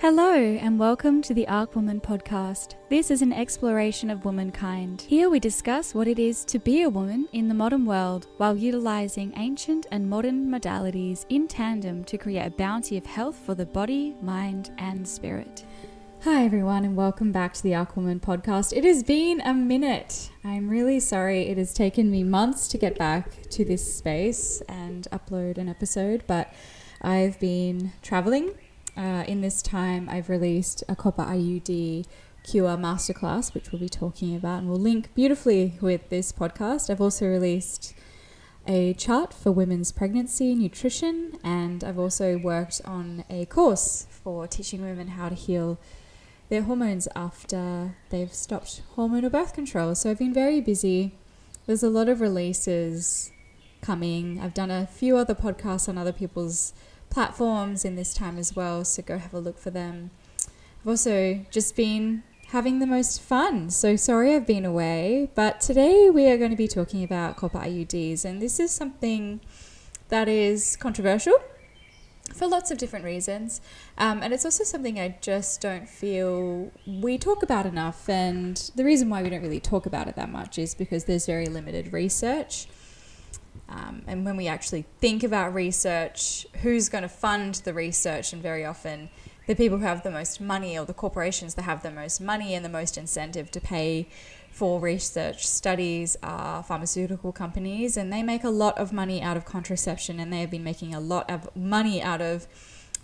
Hello and welcome to the Arc Woman podcast. This is an exploration of womankind. Here we discuss what it is to be a woman in the modern world while utilizing ancient and modern modalities in tandem to create a bounty of health for the body, mind and spirit. Hi everyone and welcome back to the Arc Woman podcast. It has been a minute. I'm really sorry it has taken me months to get back to this space and upload an episode, but I've been traveling. In this time, I've released a Copper IUD Cure Masterclass, which we'll be talking about and will link beautifully with this podcast. I've also released a chart for women's pregnancy nutrition, and I've also worked on a course for teaching women how to heal their hormones after they've stopped hormonal birth control. So I've been very busy. There's a lot of releases coming. I've done a few other podcasts on other people's platforms in this time as well, so go have a look for them. I've also just been having the most fun, so sorry I've been away, but today we are going to be talking about copper IUDs, and this is something that is controversial for lots of different reasons, and it's also something I just don't feel we talk about enough. And the reason why we don't really talk about it that much is because there's very limited research. And when we actually think about research, who's going to fund the research? And very often the people who have the most money, or the corporations that have the most money and the most incentive to pay for research studies, are pharmaceutical companies, and they make a lot of money out of contraception, and they have been making a lot of money out of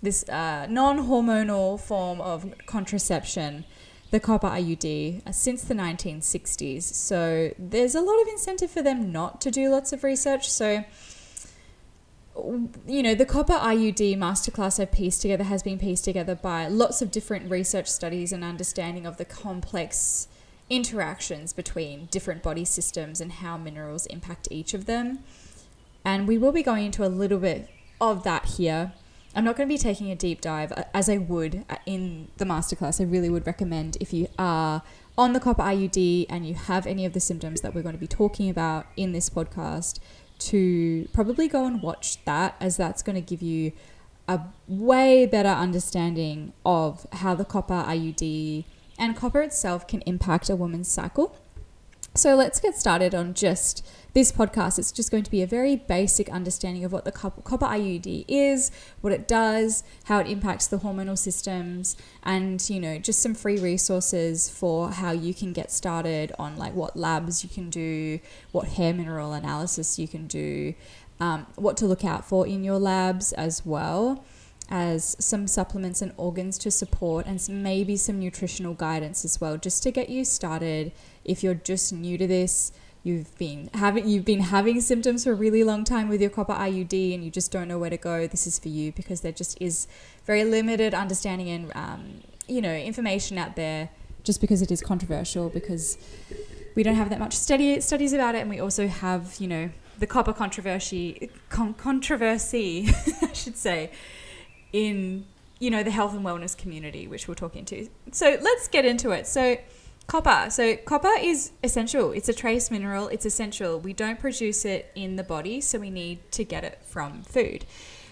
this non-hormonal form of contraception, the copper IUD, since the 1960s. So there's a lot of incentive for them not to do lots of research. So, you know, the copper IUD masterclass I've pieced together has been pieced together by lots of different research studies and understanding of the complex interactions between different body systems and how minerals impact each of them. And we will be going into a little bit of that here. I'm not going to be taking a deep dive as I would in the masterclass. I really would recommend, if you are on the copper IUD and you have any of the symptoms that we're going to be talking about in this podcast, to probably go and watch that, as that's going to give you a way better understanding of how the copper IUD and copper itself can impact a woman's cycle. So let's get started on just this podcast. It's just going to be a very basic understanding of what the copper IUD is, what it does, how it impacts the hormonal systems, and, you know, just some free resources for how you can get started on like what labs you can do, what hair mineral analysis you can do, what to look out for in your labs, as well as some supplements and organs to support, and maybe some nutritional guidance as well, just to get you started. If you're just new to this, you've been having symptoms for a really long time with your copper IUD and you just don't know where to go, this is for you, because there just is very limited understanding and information out there, just because it is controversial, because we don't have that much studies about it, and we also have, you know, the copper controversy I should say, in, you know, the health and wellness community, which we'll talk into. So let's get into it. So copper is essential. It's a trace mineral. It's essential. We don't produce it in the body, so we need to get it from food.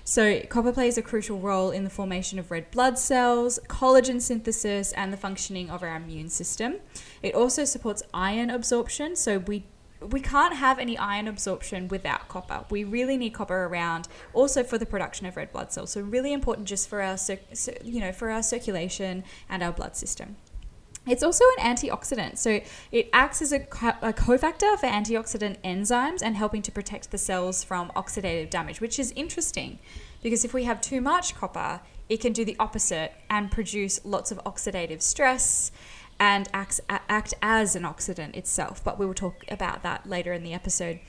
So copper plays a crucial role in the formation of red blood cells, collagen synthesis, and the functioning of our immune system. It also supports iron absorption. So we can't have any iron absorption without copper. We really need copper around, also for the production of red blood cells. So really important just for our for our circulation and our blood system. It's also an antioxidant, so it acts as a cofactor for antioxidant enzymes and helping to protect the cells from oxidative damage, which is interesting because if we have too much copper, it can do the opposite and produce lots of oxidative stress and act as an oxidant itself. But we will talk about that later in the episode.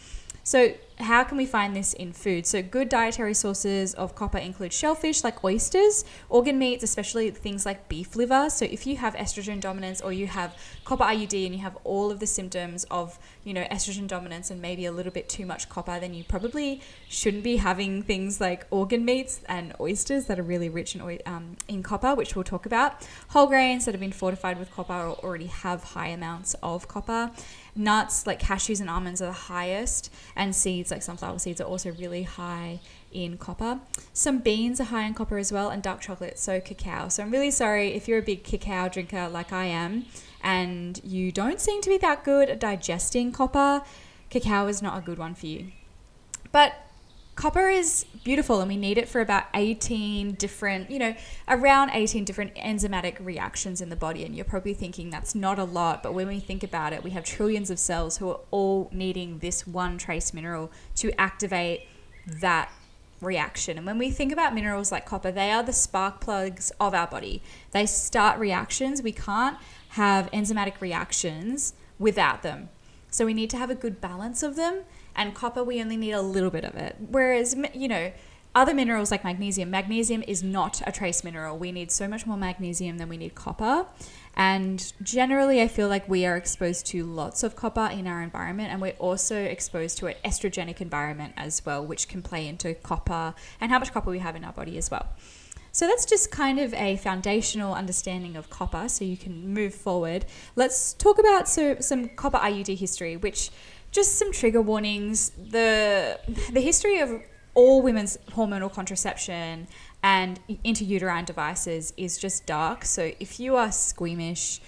So how can we find this in food? So good dietary sources of copper include shellfish like oysters, organ meats, especially things like beef liver. So if you have estrogen dominance or you have copper IUD and you have all of the symptoms of, you know, estrogen dominance and maybe a little bit too much copper, then you probably shouldn't be having things like organ meats and oysters that are really rich in copper, which we'll talk about. Whole grains that have been fortified with copper or already have high amounts of copper. Nuts like cashews and almonds are the highest, and seeds seeds like sunflower seeds are also really high in copper. Some beans are high in copper as well, and dark chocolate, so cacao. So I'm really sorry if you're a big cacao drinker like I am and you don't seem to be that good at digesting copper. Cacao is not a good one for you. But copper is beautiful, and we need it for about 18 different, around 18 different enzymatic reactions in the body. And you're probably thinking that's not a lot, but when we think about it, we have trillions of cells who are all needing this one trace mineral to activate that reaction. And when we think about minerals like copper, they are the spark plugs of our body. They start reactions. We can't have enzymatic reactions without them. So we need to have a good balance of them. And copper, we only need a little bit of it. Whereas, other minerals like magnesium is not a trace mineral. We need so much more magnesium than we need copper. And generally, I feel like we are exposed to lots of copper in our environment, and we're also exposed to an estrogenic environment as well, which can play into copper and how much copper we have in our body as well. So that's just kind of a foundational understanding of copper, so you can move forward. Let's talk about some copper IUD history, which just some trigger warnings. The history of all women's hormonal contraception and intrauterine devices is just dark. So if you are squeamish,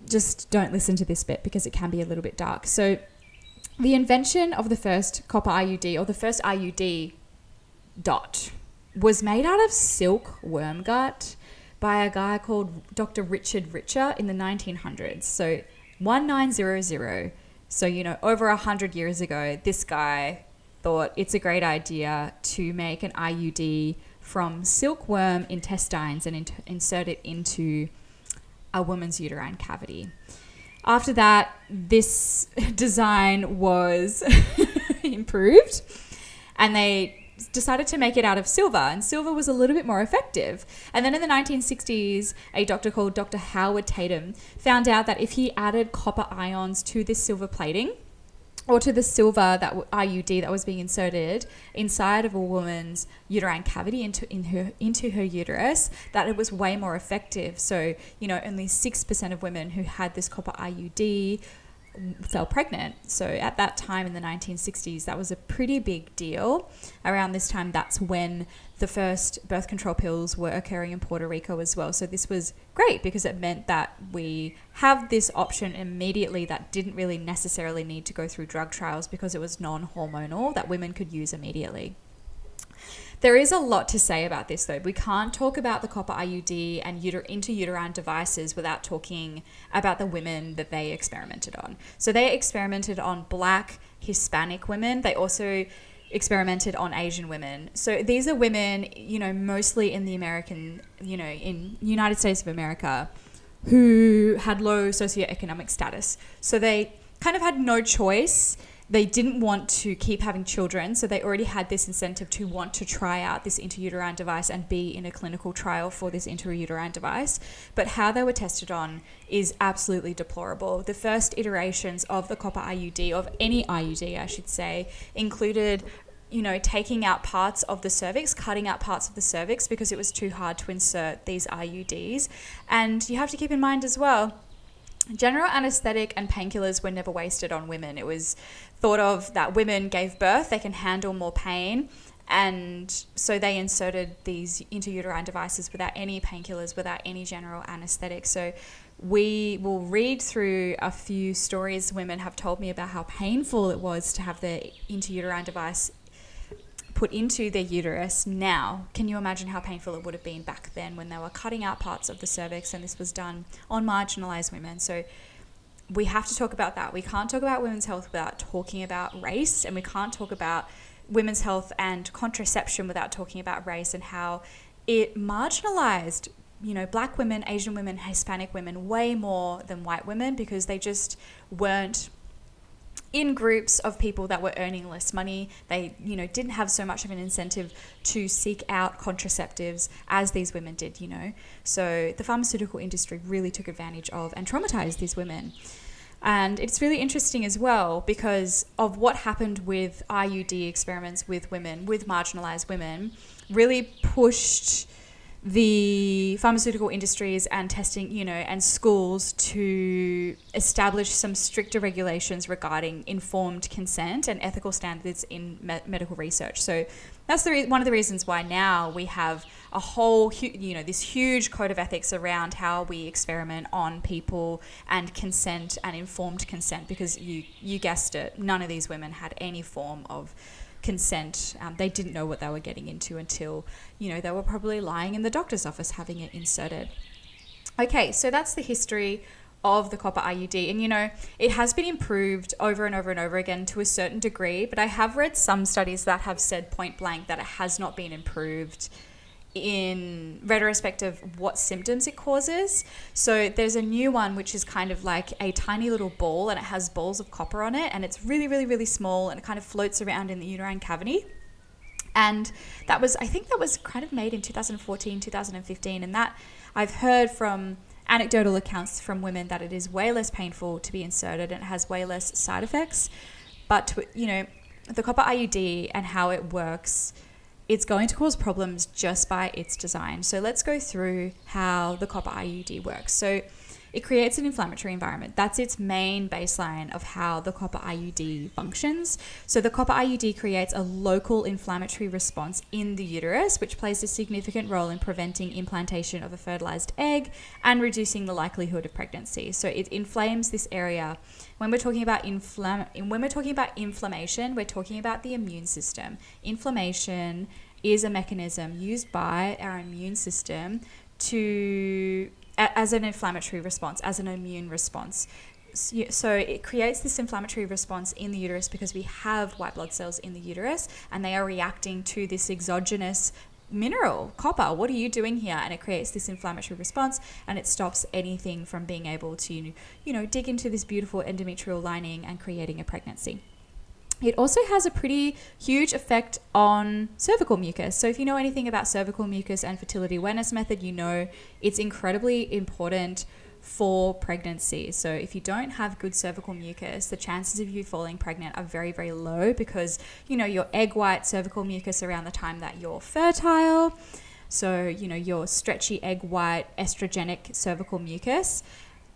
just don't listen to this bit because it can be a little bit dark. So the invention of the first copper IUD, or the first IUD dot, was made out of silk worm gut by a guy called Dr. Richard Richer in the 1900s. So 1900. So, over 100 years ago, this guy thought it's a great idea to make an IUD from silkworm intestines and insert it into a woman's uterine cavity. After that, this design was improved, and they decided to make it out of silver, and silver was a little bit more effective. And then in the 1960s, a doctor called Dr. Howard Tatum found out that if he added copper ions to this silver plating, or to the silver IUD that was being inserted inside of a woman's uterine cavity into her uterus, that it was way more effective. So, only 6% of women who had this copper IUD fell pregnant. So at that time in the 1960s, that was a pretty big deal. Around this time, that's when the first birth control pills were occurring in Puerto Rico as well. So this was great because it meant that we have this option immediately that didn't really necessarily need to go through drug trials because it was non-hormonal, that women could use immediately. There is a lot to say about this, though. We can't talk about the copper IUD and intrauterine devices without talking about the women that they experimented on. So they experimented on Black, Hispanic women. They also experimented on Asian women. So these are women, mostly in the in United States of America, who had low socioeconomic status. So they kind of had no choice. They didn't want to keep having children, so they already had this incentive to want to try out this intrauterine device and be in a clinical trial for this intrauterine device. But how they were tested on is absolutely deplorable. The first iterations of the copper IUD, of any IUD, I should say, included taking out parts of the cervix, cutting out parts of the cervix because it was too hard to insert these IUDs. And you have to keep in mind as well, general anesthetic and painkillers were never wasted on women. It was thought of that women gave birth, they can handle more pain, and so they inserted these intrauterine devices without any painkillers, without any general anesthetic. So we will read through a few stories women have told me about how painful it was to have the intrauterine device put into their uterus. Now, can you imagine how painful it would have been back then when they were cutting out parts of the cervix, and this was done on marginalized women? So we have to talk about that. We can't talk about women's health without talking about race, and we can't talk about women's health and contraception without talking about race and how it marginalized, Black women, Asian women, Hispanic women way more than white women because they just weren't in groups of people that were earning less money. They, didn't have so much of an incentive to seek out contraceptives as these women did, So the pharmaceutical industry really took advantage of and traumatized these women. And it's really interesting as well because of what happened with IUD experiments with women, with marginalized women, really pushed the pharmaceutical industries and testing, and schools to establish some stricter regulations regarding informed consent and ethical standards in medical research. So that's one of the reasons why now we have a whole, this huge code of ethics around how we experiment on people and consent and informed consent, because you guessed it, none of these women had any form of consent. They didn't know what they were getting into until, they were probably lying in the doctor's office having it inserted. Okay, so that's the history of the copper IUD. And, it has been improved over and over and over again to a certain degree, but I have read some studies that have said point blank that it has not been improved in retrospect of what symptoms it causes. So there's a new one which is kind of like a tiny little ball, and it has balls of copper on it, and it's really, really, really small, and it kind of floats around in the uterine cavity. And I think that was kind of made in 2014, 2015, and that I've heard from anecdotal accounts from women that it is way less painful to be inserted and it has way less side effects. But the copper IUD and how it works, it's going to cause problems just by its design. So let's go through how the copper IUD works. So it creates an inflammatory environment. That's its main baseline of how the copper IUD functions. So the copper IUD creates a local inflammatory response in the uterus, which plays a significant role in preventing implantation of a fertilized egg and reducing the likelihood of pregnancy. So it inflames this area. When we're talking about inflammation, we're talking about the immune system. Inflammation is a mechanism used by our immune system as an inflammatory response, as an immune response. So it creates this inflammatory response in the uterus because we have white blood cells in the uterus and they are reacting to this exogenous mineral, copper. What are you doing here? And it creates this inflammatory response, and it stops anything from being able to, dig into this beautiful endometrial lining and creating a pregnancy. It also has a pretty huge effect on cervical mucus. So if you know anything about cervical mucus and fertility awareness method, it's incredibly important for pregnancy. So if you don't have good cervical mucus, the chances of you falling pregnant are very, very low because, your egg white cervical mucus around the time that you're fertile. So, your stretchy egg white estrogenic cervical mucus.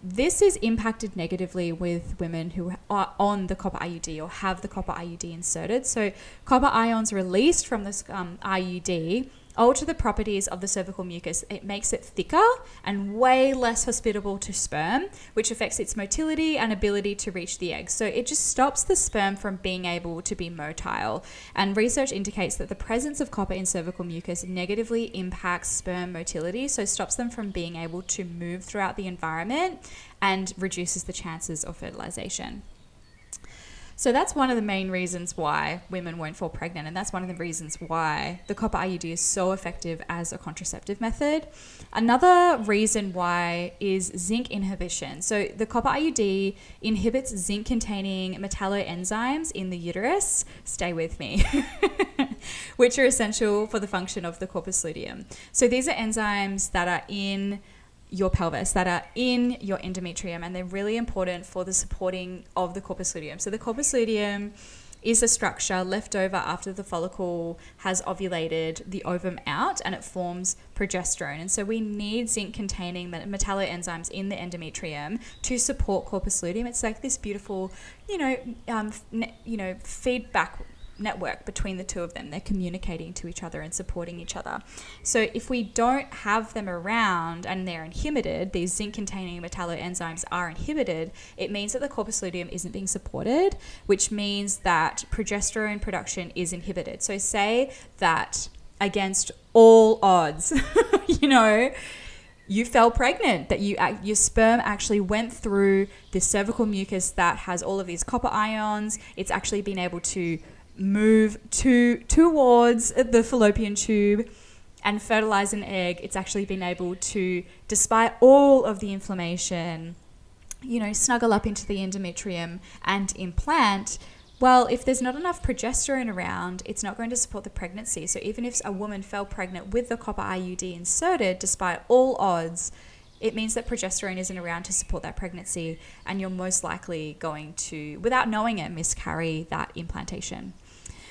This is impacted negatively with women who are on the copper IUD or have the copper IUD inserted. So copper ions released from this IUD alter the properties of the cervical mucus. It makes it thicker and way less hospitable to sperm, which affects its motility and ability to reach the egg. So it just stops the sperm from being able to be motile. And research indicates that the presence of copper in cervical mucus negatively impacts sperm motility, so stops them from being able to move throughout the environment and reduces the chances of fertilization. So that's one of the main reasons why women won't fall pregnant, and that's one of the reasons why the copper IUD is so effective as a contraceptive method. Another reason why is zinc inhibition. So the copper IUD inhibits zinc-containing metalloenzymes in the uterus, stay with me, which are essential for the function of the corpus luteum. So these are enzymes that are in your pelvis, that are in your endometrium, and they're really important for the supporting of the corpus luteum. So the corpus luteum is a structure left over after the follicle has ovulated the ovum out, and it forms progesterone. And so we need zinc-containing metalloenzymes in the endometrium to support corpus luteum. It's like this beautiful, feedback network between the two of them. They're communicating to each other and supporting each other. So if we don't have them around and they're inhibited, these zinc-containing metalloenzymes are inhibited, it means that the corpus luteum isn't being supported, which means that progesterone production is inhibited. So say that against all odds, you fell pregnant, that your sperm actually went through this cervical mucus that has all of these copper ions. It's actually been able to move towards the fallopian tube and fertilize an egg. It's actually been able to, despite all of the inflammation, snuggle up into the endometrium and implant. Well, if there's not enough progesterone around, it's not going to support the pregnancy. So even if a woman fell pregnant with the copper IUD inserted, despite all odds, it means that progesterone isn't around to support that pregnancy, and you're most likely going to, without knowing it, miscarry that implantation.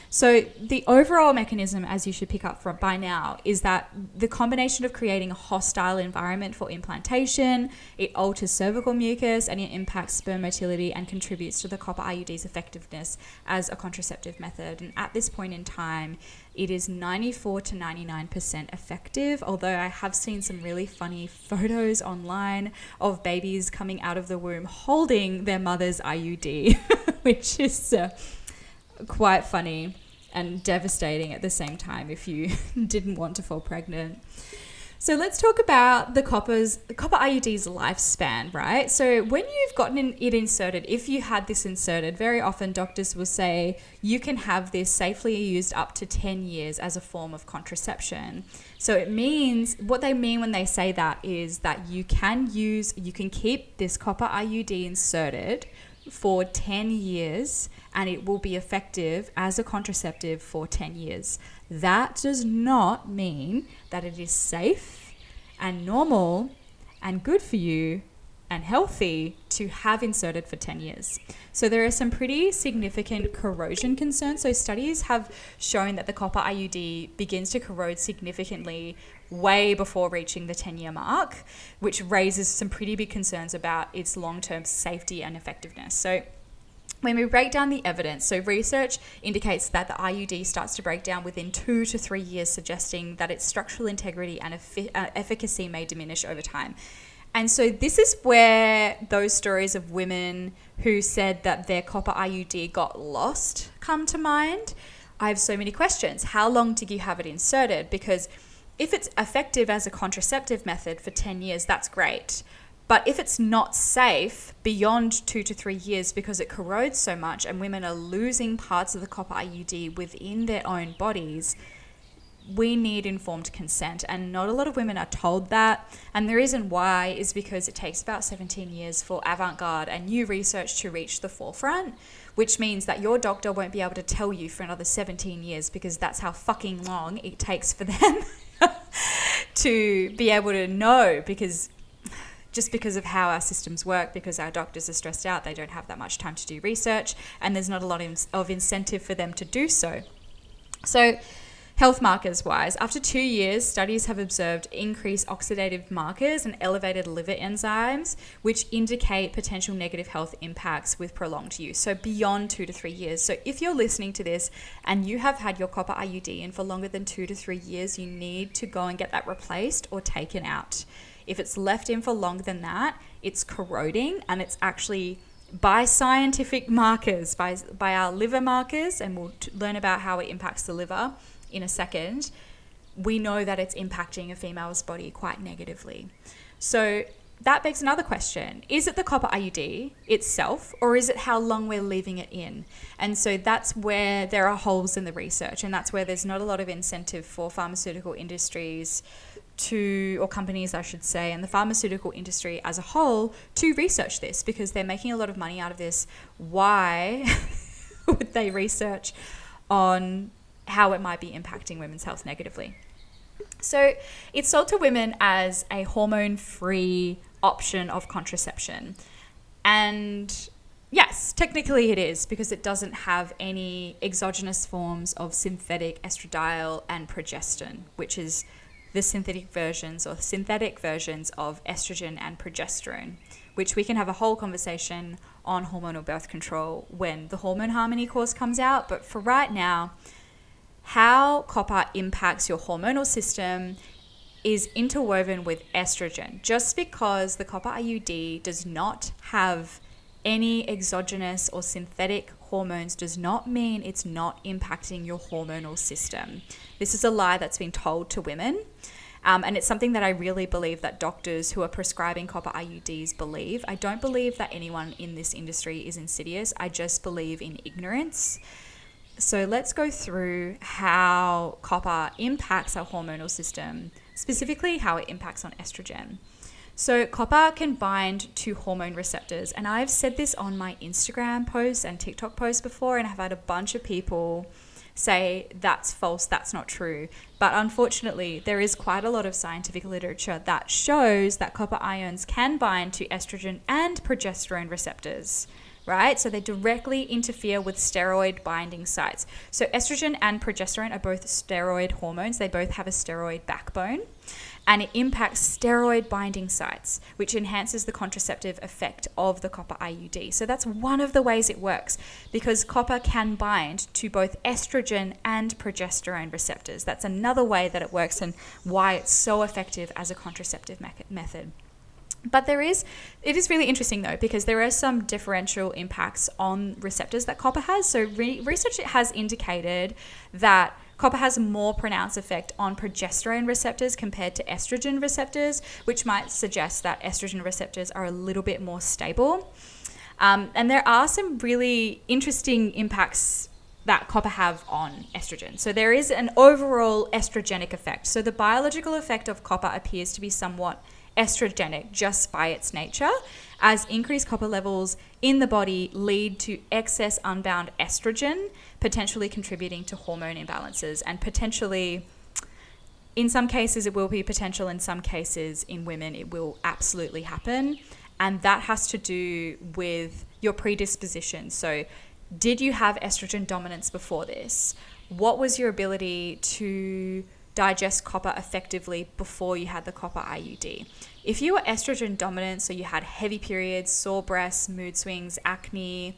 So the overall mechanism, as you should pick up from by now, is that the combination of creating a hostile environment for implantation, it alters cervical mucus, and it impacts sperm motility and contributes to the copper IUD's effectiveness as a contraceptive method. And at this point in time, it is 94 to 99% effective, although I have seen some really funny photos online of babies coming out of the womb holding their mother's IUD, which is quite funny and devastating at the same time if you didn't want to fall pregnant. So let's talk about the copper IUD's lifespan, right? So when you've gotten it inserted, if you had this inserted, very often doctors will say you can have this safely used up to 10 years as a form of contraception. So it means, what they mean when they say that is that you can keep this copper IUD inserted for 10 years and it will be effective as a contraceptive for 10 years. That does not mean that it is safe and normal and good for you and healthy to have inserted for 10 years. So there are some pretty significant corrosion concerns. So studies have shown that the copper IUD begins to corrode significantly way before reaching the 10-year mark, which raises some pretty big concerns about its long-term safety and effectiveness. So when we break down the evidence, so research indicates that the IUD starts to break down within 2 to 3 years, suggesting that its structural integrity and efficacy may diminish over time. And so this is where those stories of women who said that their copper IUD got lost come to mind. I have so many questions. How long did you have it inserted? Because if it's effective as a contraceptive method for 10 years, that's great. But if it's not safe beyond 2 to 3 years because it corrodes so much and women are losing parts of the copper IUD within their own bodies, we need informed consent. And not a lot of women are told that. And the reason why is because it takes about 17 years for avant-garde and new research to reach the forefront, which means that your doctor won't be able to tell you for another 17 years because that's how fucking long it takes for them to be able to know, because of how our systems work, because our doctors are stressed out, they don't have that much time to do research, and there's not a lot of incentive for them to do so. So health markers wise, after 2 years, studies have observed increased oxidative markers and elevated liver enzymes, which indicate potential negative health impacts with prolonged use. So beyond 2 to 3 years. So if you're listening to this and you have had your copper IUD in for longer than 2 to 3 years, you need to go and get that replaced or taken out. If it's left in for longer than that, it's corroding, and it's actually by scientific markers, by our liver markers, and we'll learn about how it impacts the liver in a second. We know that it's impacting a female's body quite negatively. So that begs another question. Is it the copper IUD itself, or is it how long we're leaving it in? And so that's where there are holes in the research, and that's where there's not a lot of incentive for pharmaceutical industries or companies, I should say, and the pharmaceutical industry as a whole to research this, because they're making a lot of money out of this. Why would they research on how it might be impacting women's health negatively? So it's sold to women as a hormone-free option of contraception. And yes, technically it is, because it doesn't have any exogenous forms of synthetic estradiol and progestin, which is the synthetic versions of estrogen and progesterone, which we can have a whole conversation on hormonal birth control when the Hormone Harmony course comes out. But for right now, how copper impacts your hormonal system is interwoven with estrogen. Just because the copper IUD does not have any exogenous or synthetic hormones does not mean it's not impacting your hormonal system. This is a lie that's been told to women. And it's something that I really believe that doctors who are prescribing copper IUDs believe. I don't believe that anyone in this industry is insidious. I just believe in ignorance. So let's go through how copper impacts our hormonal system, specifically how it impacts on estrogen. So copper can bind to hormone receptors, and I've said this on my Instagram posts and TikTok posts before, and I've had a bunch of people say that's false, that's not true. But unfortunately, there is quite a lot of scientific literature that shows that copper ions can bind to estrogen and progesterone receptors. right? So they directly interfere with steroid binding sites. So estrogen and progesterone are both steroid hormones. They both have a steroid backbone, and it impacts steroid binding sites, which enhances the contraceptive effect of the copper IUD. So that's one of the ways it works, because copper can bind to both estrogen and progesterone receptors. That's another way that it works and why it's so effective as a contraceptive method. But it is really interesting though, because there are some differential impacts on receptors that copper has. So research has indicated that copper has a more pronounced effect on progesterone receptors compared to estrogen receptors, which might suggest that estrogen receptors are a little bit more stable. And there are some really interesting impacts that copper have on estrogen. So there is an overall estrogenic effect. So the biological effect of copper appears to be somewhat estrogenic just by its nature, as increased copper levels in the body lead to excess unbound estrogen, potentially contributing to hormone imbalances, and potentially, in some cases it will be potential, in some cases in women it will absolutely happen. And that has to do with your predisposition. So did you have estrogen dominance before this? What was your ability to digest copper effectively before you had the copper IUD? If you were estrogen dominant, so you had heavy periods, sore breasts, mood swings, acne,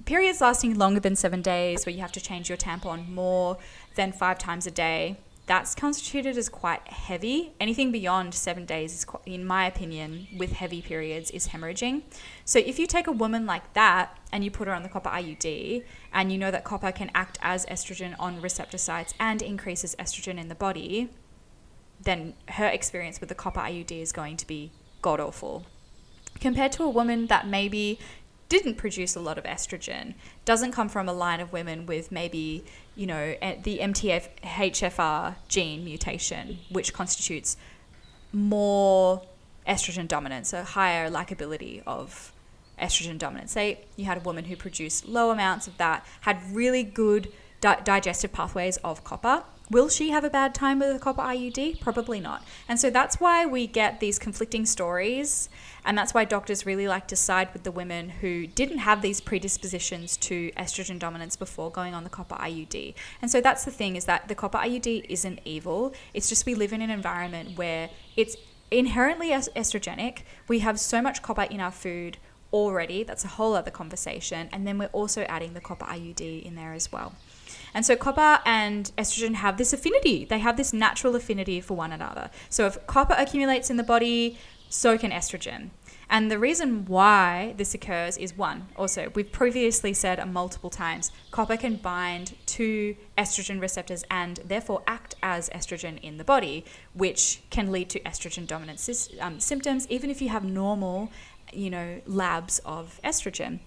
periods lasting longer than 7 days, where you have to change your tampon more than 5 times a day, that's constituted as quite heavy. Anything beyond 7 days is, in my opinion, with heavy periods, is hemorrhaging. So if you take a woman like that and you put her on the copper IUD, and you know that copper can act as estrogen on receptor sites and increases estrogen in the body, then her experience with the copper IUD is going to be god awful. Compared to a woman that maybe didn't produce a lot of estrogen, doesn't come from a line of women with maybe, the MTHFR gene mutation, which constitutes more estrogen dominance, so higher likability of estrogen dominance. Say you had a woman who produced low amounts of that, had really good digestive pathways of copper. Will she have a bad time with the copper IUD? Probably not. And so that's why we get these conflicting stories, and that's why doctors really like to side with the women who didn't have these predispositions to estrogen dominance before going on the copper IUD. And so that's the thing, is that the copper IUD isn't evil. It's just we live in an environment where it's inherently estrogenic. We have so much copper in our food already. That's a whole other conversation. And then we're also adding the copper IUD in there as well. And so copper and estrogen have this affinity. They have this natural affinity for one another. So if copper accumulates in the body, so can estrogen. And the reason why this occurs is, one, also, we've previously said multiple times, copper can bind to estrogen receptors and therefore act as estrogen in the body, which can lead to estrogen dominant symptoms, even if you have normal, labs of estrogen.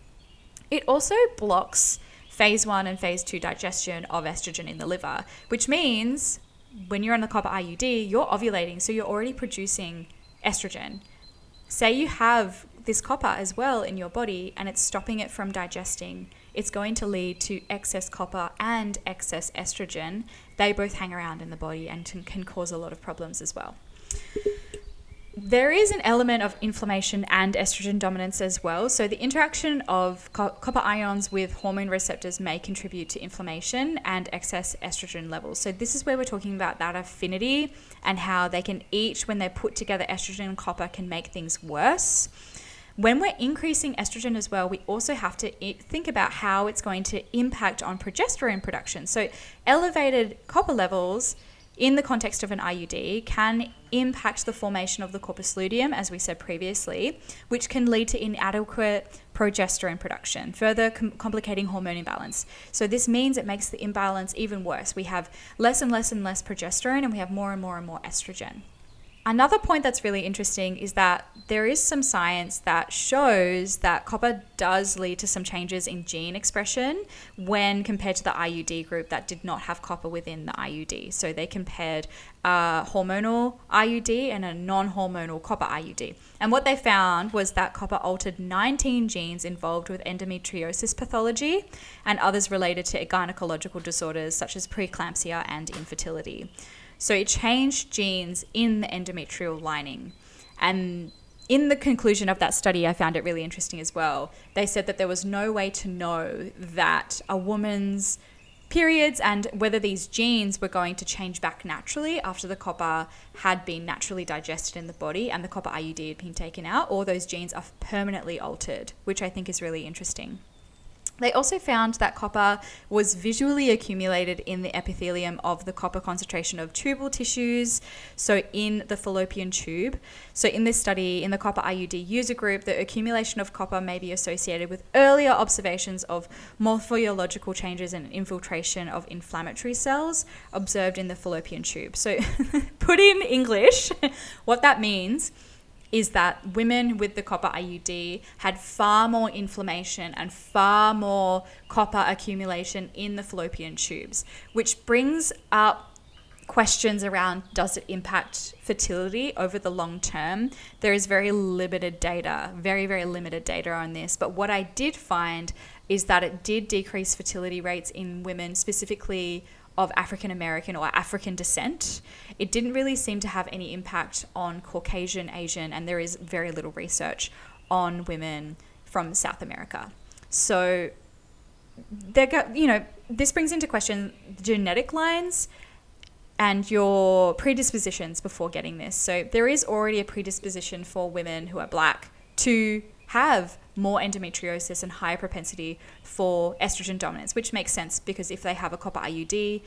It also blocks phase 1 and phase 2 digestion of estrogen in the liver, which means when you're on the copper IUD, you're ovulating, so you're already producing estrogen. Say you have this copper as well in your body and it's stopping it from digesting, it's going to lead to excess copper and excess estrogen. They both hang around in the body and can cause a lot of problems as well. There is an element of inflammation and estrogen dominance as well. So the interaction of copper ions with hormone receptors may contribute to inflammation and excess estrogen levels. So this is where we're talking about that affinity and how they can each, when they're put together, estrogen and copper can make things worse. When we're increasing estrogen as well, we also have to think about how it's going to impact on progesterone production. So elevated copper levels in the context of an IUD can impact the formation of the corpus luteum, as we said previously, which can lead to inadequate progesterone production, further complicating hormone imbalance. So this means it makes the imbalance even worse. We have less and less and less progesterone, and we have more and more and more estrogen. Another point that's really interesting is that there is some science that shows that copper does lead to some changes in gene expression when compared to the IUD group that did not have copper within the IUD. So they compared a hormonal IUD and a non-hormonal copper IUD. And what they found was that copper altered 19 genes involved with endometriosis pathology and others related to gynecological disorders such as preeclampsia and infertility. So it changed genes in the endometrial lining. And in the conclusion of that study, I found it really interesting as well. They said that there was no way to know that a woman's periods and whether these genes were going to change back naturally after the copper had been naturally digested in the body and the copper IUD had been taken out, or those genes are permanently altered, which I think is really interesting. They also found that copper was visually accumulated in the epithelium of the copper concentration of tubal tissues, so in the fallopian tube. So in this study, in the copper IUD user group, the accumulation of copper may be associated with earlier observations of morphological changes and infiltration of inflammatory cells observed in the fallopian tube. So put in English, what that means is that women with the copper IUD had far more inflammation and far more copper accumulation in the fallopian tubes, which brings up questions around, does it impact fertility over the long term? There is very limited data, very, very limited data on this. But what I did find is that it did decrease fertility rates in women, specifically of African American or African descent. It didn't really seem to have any impact on Caucasian, Asian, and there is very little research on women from South America. So this brings into question genetic lines and your predispositions before getting this. So there is already a predisposition for women who are Black to have more endometriosis and higher propensity for estrogen dominance, which makes sense because if they have a copper IUD,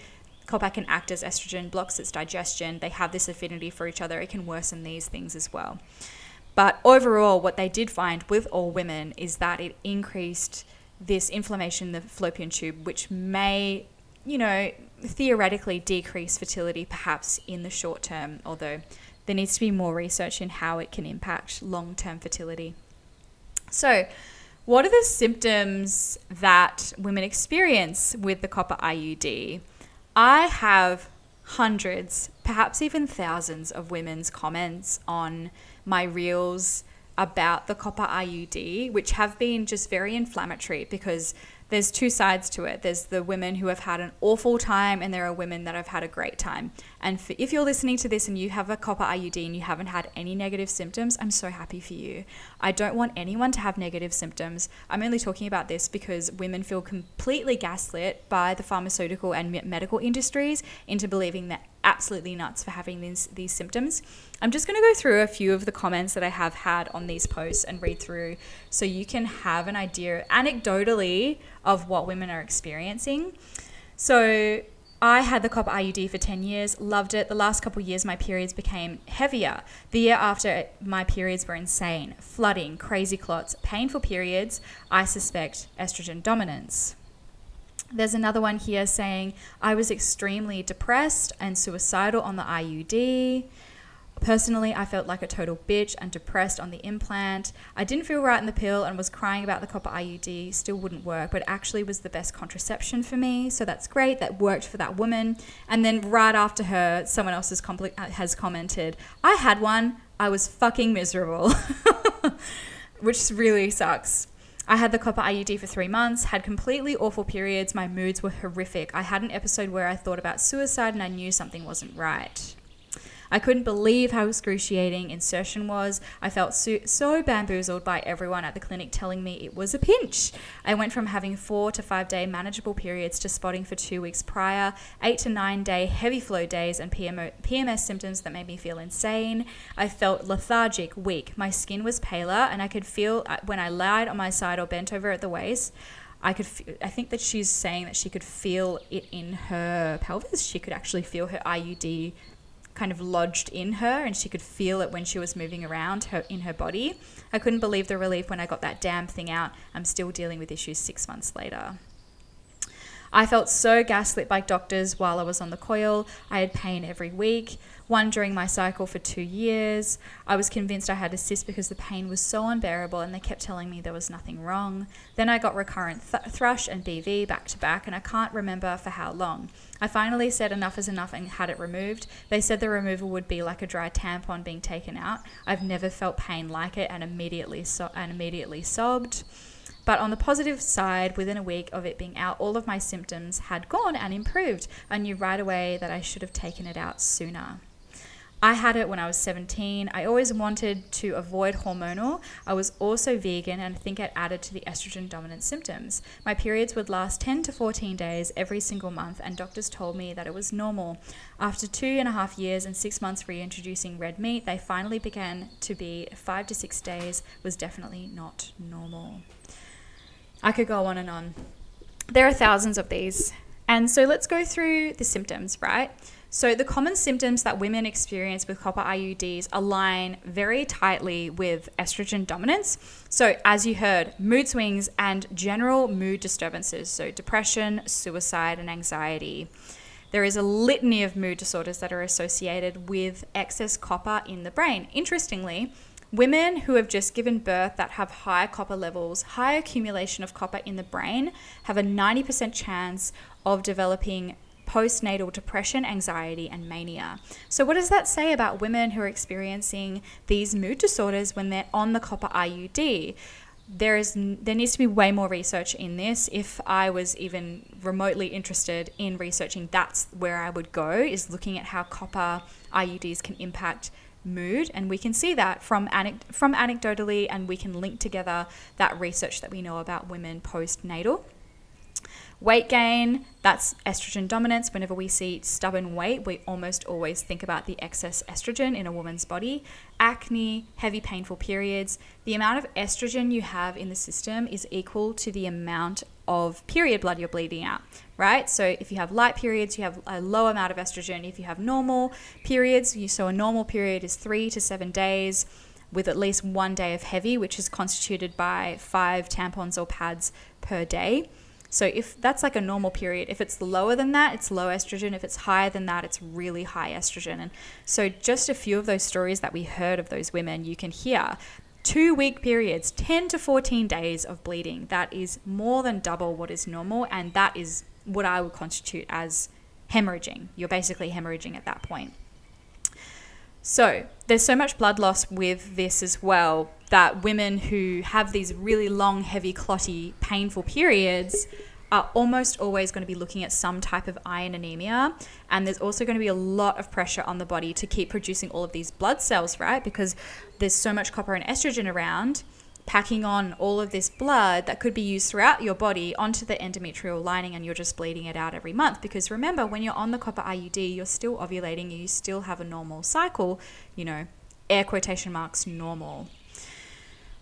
copper can act as estrogen, blocks its digestion. They have this affinity for each other. It can worsen these things as well. But overall, what they did find with all women is that it increased this inflammation in the fallopian tube, which may, theoretically decrease fertility perhaps in the short term, although there needs to be more research in how it can impact long-term fertility. So, what are the symptoms that women experience with the copper IUD? I have hundreds, perhaps even thousands of women's comments on my reels about the copper IUD, which have been just very inflammatory because there's two sides to it. There's the women who have had an awful time and there are women that have had a great time. And if you're listening to this and you have a copper IUD and you haven't had any negative symptoms, I'm so happy for you. I don't want anyone to have negative symptoms. I'm only talking about this because women feel completely gaslit by the pharmaceutical and medical industries into believing they're absolutely nuts for having these symptoms. I'm just going to go through a few of the comments that I have had on these posts and read through so you can have an idea anecdotally of what women are experiencing. So I had the copper IUD for 10 years, loved it. The last couple of years, my periods became heavier. The year after, my periods were insane. Flooding, crazy clots, painful periods. I suspect estrogen dominance. There's another one here saying, I was extremely depressed and suicidal on the IUD. Personally, I felt like a total bitch and depressed on the implant. I didn't feel right in the pill and was crying about the copper IUD. Still wouldn't work, but actually was the best contraception for me. So that's great. That worked for that woman. And then right after her, someone else has commented, I had one. I was fucking miserable, which really sucks. I had the copper IUD for 3 months, had completely awful periods. My moods were horrific. I had an episode where I thought about suicide and I knew something wasn't right. I couldn't believe how excruciating insertion was. I felt so bamboozled by everyone at the clinic telling me it was a pinch. I went from having 4 to 5 day manageable periods to spotting for 2 weeks prior, 8 to 9 day heavy flow days and PMS symptoms that made me feel insane. I felt lethargic, weak. My skin was paler and I could feel when I lied on my side or bent over at the waist, I think that she's saying that she could feel it in her pelvis. She could actually feel her IUD kind of lodged in her and she could feel it when she was moving around in her body. I couldn't believe the relief when I got that damn thing out. I'm still dealing with issues 6 months later. I felt so gaslit by doctors while I was on the coil. I had pain every week, one during my cycle for 2 years. I was convinced I had a cyst because the pain was so unbearable and they kept telling me there was nothing wrong. Then I got recurrent thrush and BV back to back and I can't remember for how long. I finally said enough is enough and had it removed. They said the removal would be like a dry tampon being taken out. I've never felt pain like it and immediately sobbed. But on the positive side, within a week of it being out, all of my symptoms had gone and improved. I knew right away that I should have taken it out sooner. I had it when I was 17. I always wanted to avoid hormonal. I was also vegan, and I think it added to the estrogen dominant symptoms. My periods would last 10 to 14 days every single month, and doctors told me that it was normal. After 2.5 years and 6 months reintroducing red meat, they finally began to be 5 to 6 days was definitely not normal. I could go on and on. There are thousands of these. And so let's go through the symptoms, right? So the common symptoms that women experience with copper IUDs align very tightly with estrogen dominance. So as you heard, mood swings and general mood disturbances, so depression, suicide, and anxiety. There is a litany of mood disorders that are associated with excess copper in the brain. Interestingly, women who have just given birth that have high copper levels, high accumulation of copper in the brain, have a 90% chance of developing postnatal depression, anxiety, and mania. So what does that say about women who are experiencing these mood disorders when they're on the copper IUD? There needs to be way more research in this. If I was even remotely interested in researching, that's where I would go, is looking at how copper IUDs can impact mood, and we can see that from anecdotally, and we can link together that research that we know about women postnatal. Weight gain, that's estrogen dominance. Whenever we see stubborn weight, we almost always think about the excess estrogen in a woman's body. Acne, heavy painful periods. The amount of estrogen you have in the system is equal to the amount of period blood you're bleeding out, right? So if you have light periods, you have a low amount of estrogen. If you have normal periods, so a normal period is 3 to 7 days with at least 1 day of heavy, which is constituted by 5 tampons or pads per day. So if that's like a normal period, if it's lower than that, it's low estrogen. If it's higher than that, it's really high estrogen. And so just a few of those stories that we heard of those women, you can hear 2-week periods, 10 to 14 days of bleeding. That is more than double what is normal. And that is what I would constitute as hemorrhaging. You're basically hemorrhaging at that point. So there's so much blood loss with this as well, that women who have these really long, heavy, clotty, painful periods are almost always going to be looking at some type of iron anemia. And there's also going to be a lot of pressure on the body to keep producing all of these blood cells, right? Because there's so much copper and estrogen around, packing on all of this blood that could be used throughout your body onto the endometrial lining, and you're just bleeding it out every month. Because remember, when you're on the copper IUD, you're still ovulating, you still have a normal cycle, air quotation marks, normal.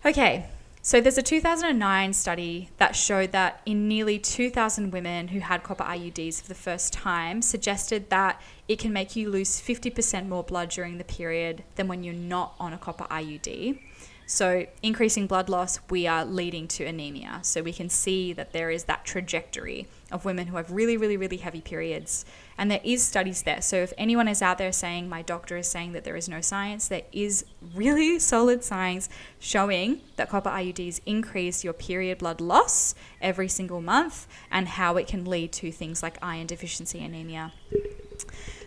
Okay, so there's a 2009 study that showed that in nearly 2,000 women who had copper IUDs for the first time, suggested that it can make you lose 50% more blood during the period than when you're not on a copper IUD. So increasing blood loss, we are leading to anemia. So we can see that there is that trajectory of women who have really, really, really heavy periods. And there is studies there. So if anyone is out there saying, my doctor is saying that there is no science, there is really solid science showing that copper IUDs increase your period blood loss every single month, and how it can lead to things like iron deficiency anemia.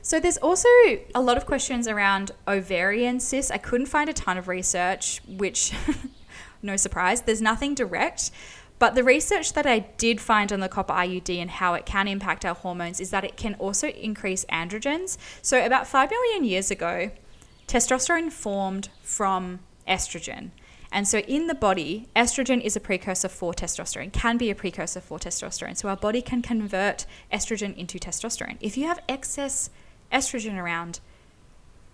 So there's also a lot of questions around ovarian cysts. I couldn't find a ton of research, which, no surprise, there's nothing direct. But the research that I did find on the copper IUD and how it can impact our hormones is that it can also increase androgens. So about 5 million years ago, testosterone formed from estrogen. And so in the body, estrogen is a precursor for testosterone, can be a precursor for testosterone. So our body can convert estrogen into testosterone. If you have excess estrogen around,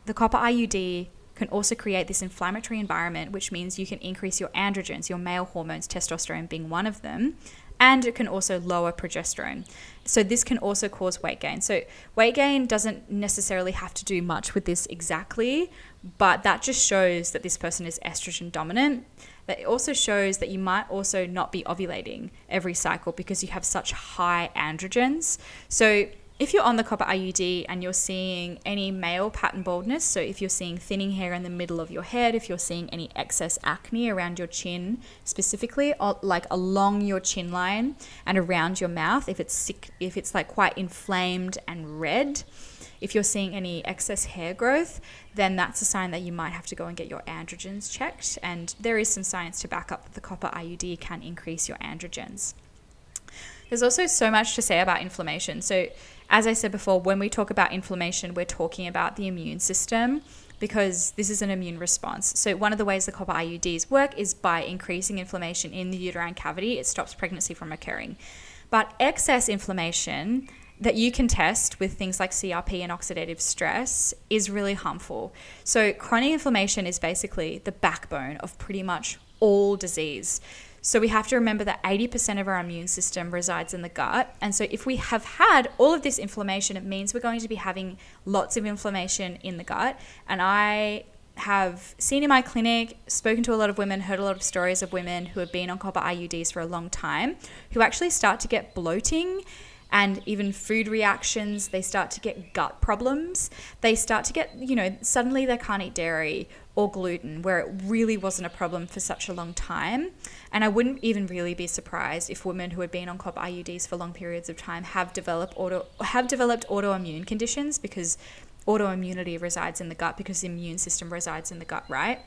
the copper IUD can also create this inflammatory environment, which means you can increase your androgens, your male hormones, testosterone being one of them, and it can also lower progesterone. So this can also cause weight gain. So weight gain doesn't necessarily have to do much with this exactly, but that just shows that this person is estrogen dominant. That also shows that you might also not be ovulating every cycle because you have such high androgens. So if you're on the copper IUD and you're seeing any male pattern baldness, so if you're seeing thinning hair in the middle of your head, if you're seeing any excess acne around your chin specifically, or like along your chin line and around your mouth, if it's sick, if it's like quite inflamed and red, if you're seeing any excess hair growth, then that's a sign that you might have to go and get your androgens checked. And there is some science to back up that the copper IUD can increase your androgens. There's also so much to say about inflammation. So as I said before, when we talk about inflammation, we're talking about the immune system, because this is an immune response. So one of the ways the copper IUDs work is by increasing inflammation in the uterine cavity. It stops pregnancy from occurring. But excess inflammation that you can test with things like CRP and oxidative stress is really harmful. So chronic inflammation is basically the backbone of pretty much all disease. So we have to remember that 80% of our immune system resides in the gut. And so if we have had all of this inflammation, it means we're going to be having lots of inflammation in the gut. And I have seen in my clinic, spoken to a lot of women, heard a lot of stories of women who have been on copper IUDs for a long time, who actually start to get bloating and even food reactions. They start to get gut problems. They start to get, suddenly they can't eat dairy or gluten, where it really wasn't a problem for such a long time. And I wouldn't even really be surprised if women who had been on copper IUDs for long periods of time have developed autoimmune conditions, because autoimmunity resides in the gut, because the immune system resides in the gut, right?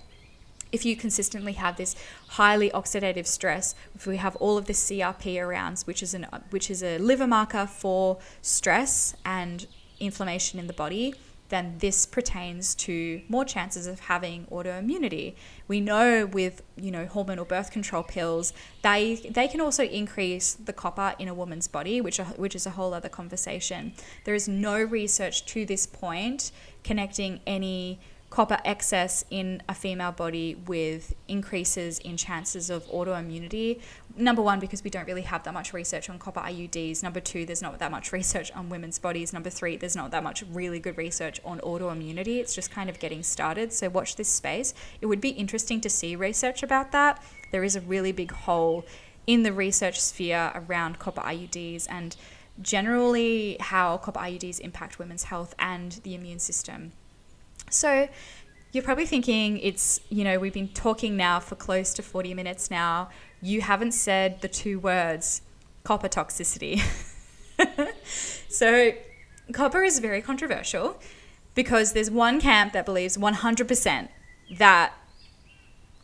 If you consistently have this highly oxidative stress, if we have all of this CRP around, which is a liver marker for stress and inflammation in the body, then this pertains to more chances of having autoimmunity. We know with, hormonal birth control pills, they can also increase the copper in a woman's body, which is a whole other conversation. There is no research to this point connecting any copper excess in a female body with increases in chances of autoimmunity. Number one, because we don't really have that much research on copper IUDs. Number two, there's not that much research on women's bodies. Number three, there's not that much really good research on autoimmunity. It's just kind of getting started. So watch this space. It would be interesting to see research about that. There is a really big hole in the research sphere around copper IUDs and generally how copper IUDs impact women's health and the immune system. So you're probably thinking we've been talking now for close to 40 minutes now. You haven't said the two words, copper toxicity. So copper is very controversial because there's one camp that believes 100% that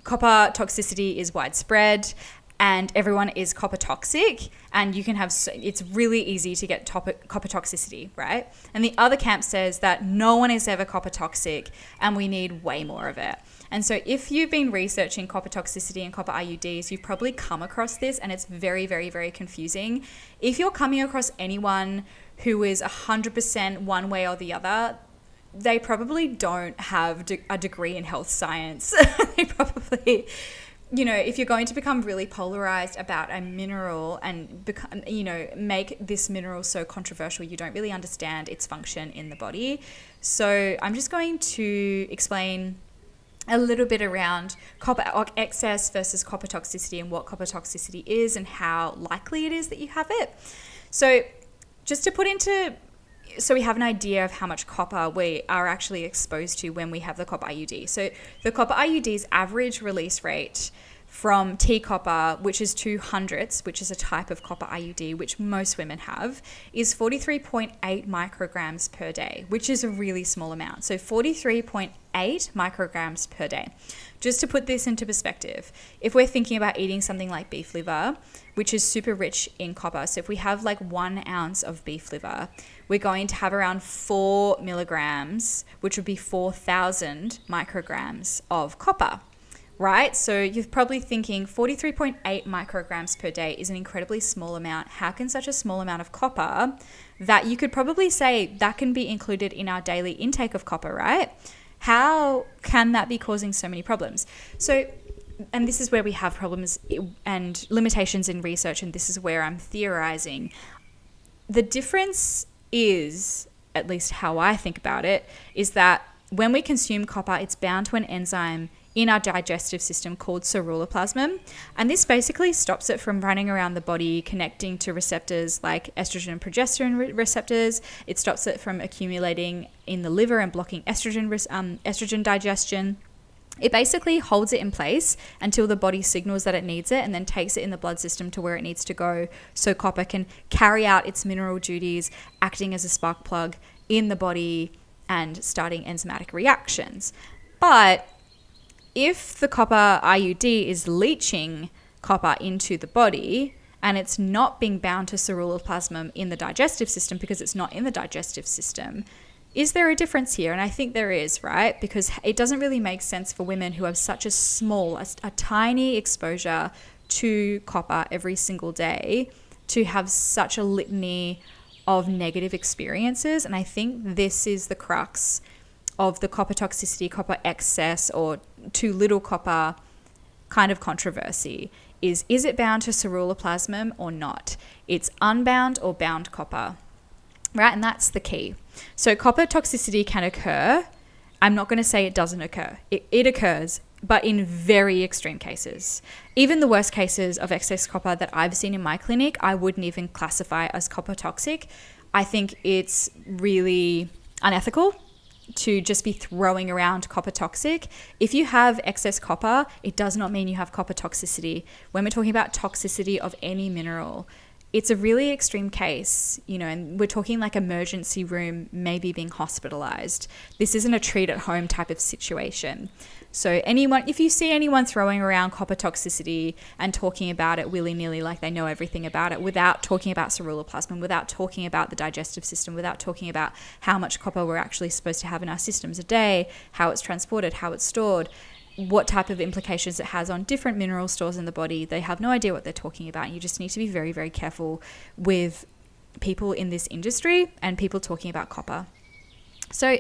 copper toxicity is widespread and everyone is copper toxic, and you can have, it's really easy to get copper toxicity, right? And the other camp says that no one is ever copper toxic and we need way more of it. And so if you've been researching copper toxicity and copper IUDs, you've probably come across this, and it's very, very, very confusing. If you're coming across anyone who is 100% one way or the other, they probably don't have a degree in health science. They probably... if you're going to become really polarized about a mineral and make this mineral so controversial, you don't really understand its function in the body. So I'm just going to explain a little bit around copper excess versus copper toxicity and what copper toxicity is and how likely it is that you have it. So just to so we have an idea of how much copper we are actually exposed to when we have the copper IUD. So the copper IUD's average release rate from T-copper, which is 200ths, which is a type of copper IUD, which most women have, is 43.8 micrograms per day, which is a really small amount. So 43.8 micrograms per day. Just to put this into perspective, if we're thinking about eating something like beef liver, which is super rich in copper, so if we have like 1 ounce of beef liver, we're going to have around 4 milligrams, which would be 4,000 micrograms of copper, right? So you're probably thinking 43.8 micrograms per day is an incredibly small amount. How can such a small amount of copper, that you could probably say that can be included in our daily intake of copper, right? How can that be causing so many problems? So, and this is where we have problems and limitations in research, and this is where I'm theorizing. The difference is, at least how I think about it, is that when we consume copper, it's bound to an enzyme in our digestive system called ceruloplasmin. And this basically stops it from running around the body, connecting to receptors like estrogen and progesterone receptors. It stops it from accumulating in the liver and blocking estrogen digestion. It basically holds it in place until the body signals that it needs it, and then takes it in the blood system to where it needs to go, so copper can carry out its mineral duties, acting as a spark plug in the body and starting enzymatic reactions. But if the copper IUD is leaching copper into the body and it's not being bound to ceruloplasmin in the digestive system because it's not in the digestive system. Is there a difference here? And I think there is, right? Because it doesn't really make sense for women who have such a small, a tiny exposure to copper every single day to have such a litany of negative experiences. And I think this is the crux of the copper toxicity, copper excess, or too little copper kind of controversy. Is it bound to ceruloplasmin or not? It's unbound or bound copper, right? And that's the key. So copper toxicity can occur. I'm not going to say it doesn't occur. It occurs, but in very extreme cases. Even the worst cases of excess copper that I've seen in my clinic, I wouldn't even classify as copper toxic. I think it's really unethical to just be throwing around copper toxic. If you have excess copper, it does not mean you have copper toxicity. When we're talking about toxicity of any mineral, it's a really extreme case, and we're talking like emergency room, maybe being hospitalized. This isn't a treat at home type of situation. So if you see anyone throwing around copper toxicity and talking about it willy-nilly like they know everything about it without talking about ceruloplasmin, without talking about the digestive system, without talking about how much copper we're actually supposed to have in our systems a day, how it's transported, how it's stored, what type of implications it has on different mineral stores in the body, they have no idea what they're talking about. You just need to be very, very careful with people in this industry and people talking about copper. So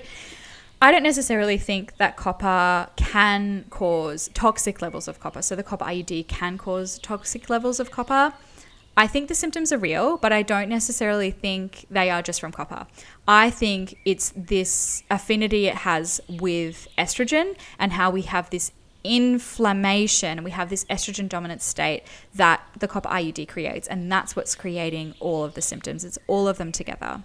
I don't necessarily think that copper can cause toxic levels of copper. So the copper IUD can cause toxic levels of copper. I think the symptoms are real, but I don't necessarily think they are just from copper. I think it's this affinity it has with estrogen and how we have this inflammation and we have this estrogen dominant state that the copper IUD creates. And that's what's creating all of the symptoms. It's all of them together.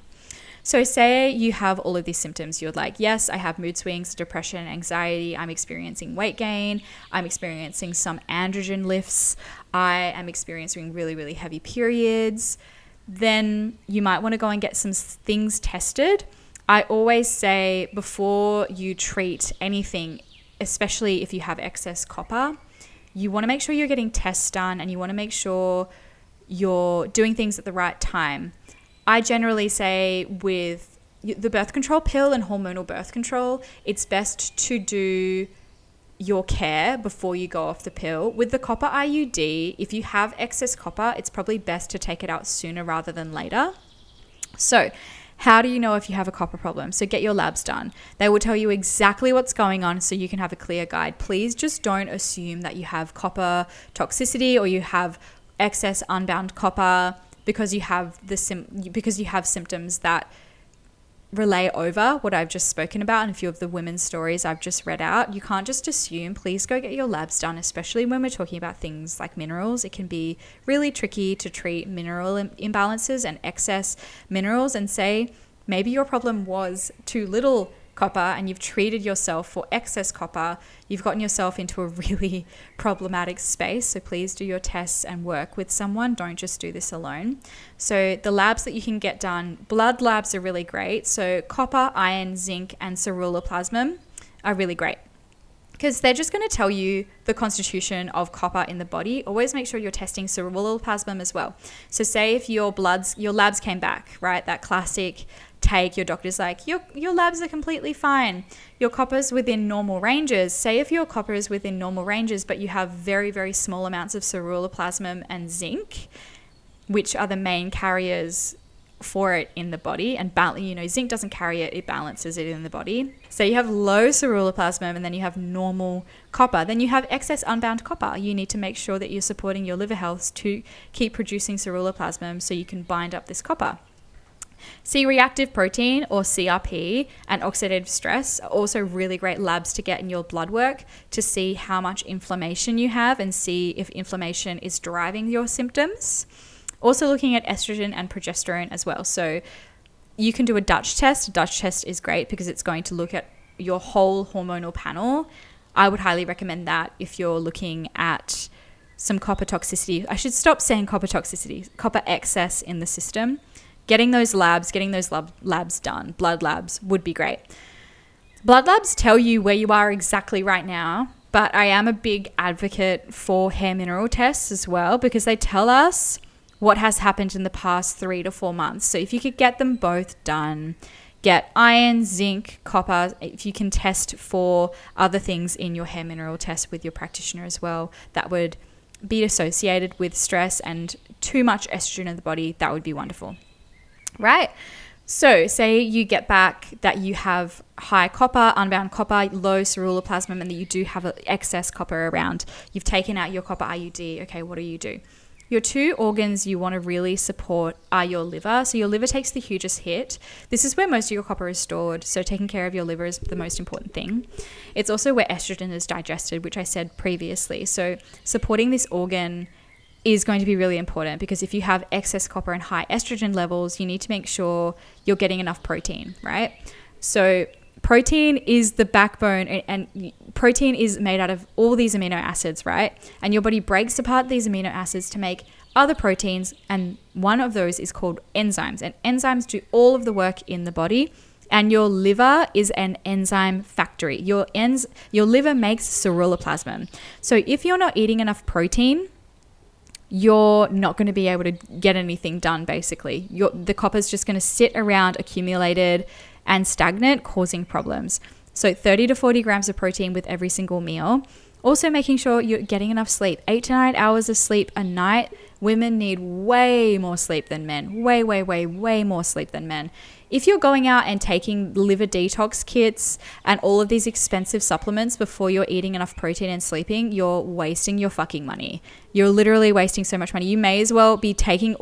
So say you have all of these symptoms. You're like, yes, I have mood swings, depression, anxiety. I'm experiencing weight gain. I'm experiencing some androgen lifts. I am experiencing really, really heavy periods. Then you might want to go and get some things tested. I always say before you treat anything, especially if you have excess copper, you want to make sure you're getting tests done and you want to make sure you're doing things at the right time. I generally say with the birth control pill and hormonal birth control, it's best to do your care before you go off the pill. With the copper IUD, if you have excess copper, it's probably best to take it out sooner rather than later. So how do you know if you have a copper problem? So get your labs done. They will tell you exactly what's going on so you can have a clear guide. Please just don't assume that you have copper toxicity or you have excess unbound copper because you have symptoms that relay over what I've just spoken about and a few of the women's stories I've just read out. You can't just assume. Please go get your labs done, especially when we're talking about things like minerals. It can be really tricky to treat mineral imbalances and excess minerals and say maybe your problem was too little copper and you've treated yourself for excess copper. You've gotten yourself into a really problematic space. So please do your tests and work with someone. Don't just do this alone. So the labs that you can get done, blood labs are really great. So copper, iron, zinc, and ceruloplasmin are really great because they're just going to tell you the constitution of copper in the body. Always make sure you're testing ceruloplasmin as well. So say if your labs came back, right? That classic take, your doctor's like, your labs are completely fine. Your copper's within normal ranges. Say if your copper is within normal ranges, but you have very, very small amounts of ceruloplasmin and zinc, which are the main carriers for it in the body, and zinc doesn't carry it, it balances it in the body. So you have low ceruloplasmin and then you have normal copper, then you have excess unbound copper. You need to make sure that you're supporting your liver health to keep producing ceruloplasmin so you can bind up this copper. C-reactive protein or CRP and oxidative stress are also really great labs to get in your blood work to see how much inflammation you have and see if inflammation is driving your symptoms. Also looking at estrogen and progesterone as well. So you can do a Dutch test. A Dutch test is great because it's going to look at your whole hormonal panel. I would highly recommend that if you're looking at some copper toxicity. I should stop saying copper toxicity, copper excess in the system. Getting those labs done, blood labs would be great. Blood labs tell you where you are exactly right now, but I am a big advocate for hair mineral tests as well because they tell us what has happened in the past 3 to 4 months. So if you could get them both done, get iron, zinc, copper. If you can test for other things in your hair mineral test with your practitioner as well, that would be associated with stress and too much estrogen in the body, that would be wonderful, right? So say you get back that you have high copper, unbound copper, low ceruloplasmin, and that you do have excess copper around. You've taken out your copper IUD. Okay, what do you do? Your two organs you want to really support are your liver. So your liver takes the hugest hit. This is where most of your copper is stored. So taking care of your liver is the most important thing. It's also where estrogen is digested, which I said previously. So supporting this organ is going to be really important, because if you have excess copper and high estrogen levels, you need to make sure you're getting enough protein, right? So protein is the backbone, and protein is made out of all these amino acids, right? And your body breaks apart these amino acids to make other proteins, and one of those is called enzymes. And enzymes do all of the work in the body, and your liver is an enzyme factory. Your liver makes ceruloplasmin. So if you're not eating enough protein, you're not going to be able to get anything done, basically. The copper is just going to sit around accumulated and stagnant, causing problems. So 30 to 40 grams of protein with every single meal. Also making sure you're getting enough sleep. 8 to 9 hours of sleep a night. Women need way more sleep than men. Way more sleep than men. If you're going out and taking liver detox kits and all of these expensive supplements before you're eating enough protein and sleeping, you're wasting your fucking money. You're literally wasting so much money. You may as well be taking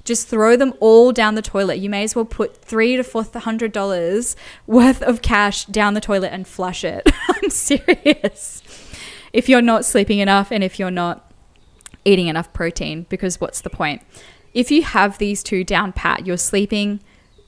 just throw them all down the toilet. You may as well put $300 to $400 worth of cash down the toilet and flush it. I'm serious. If you're not sleeping enough and if you're not eating enough protein, because what's the point? If you have these two down pat, you're sleeping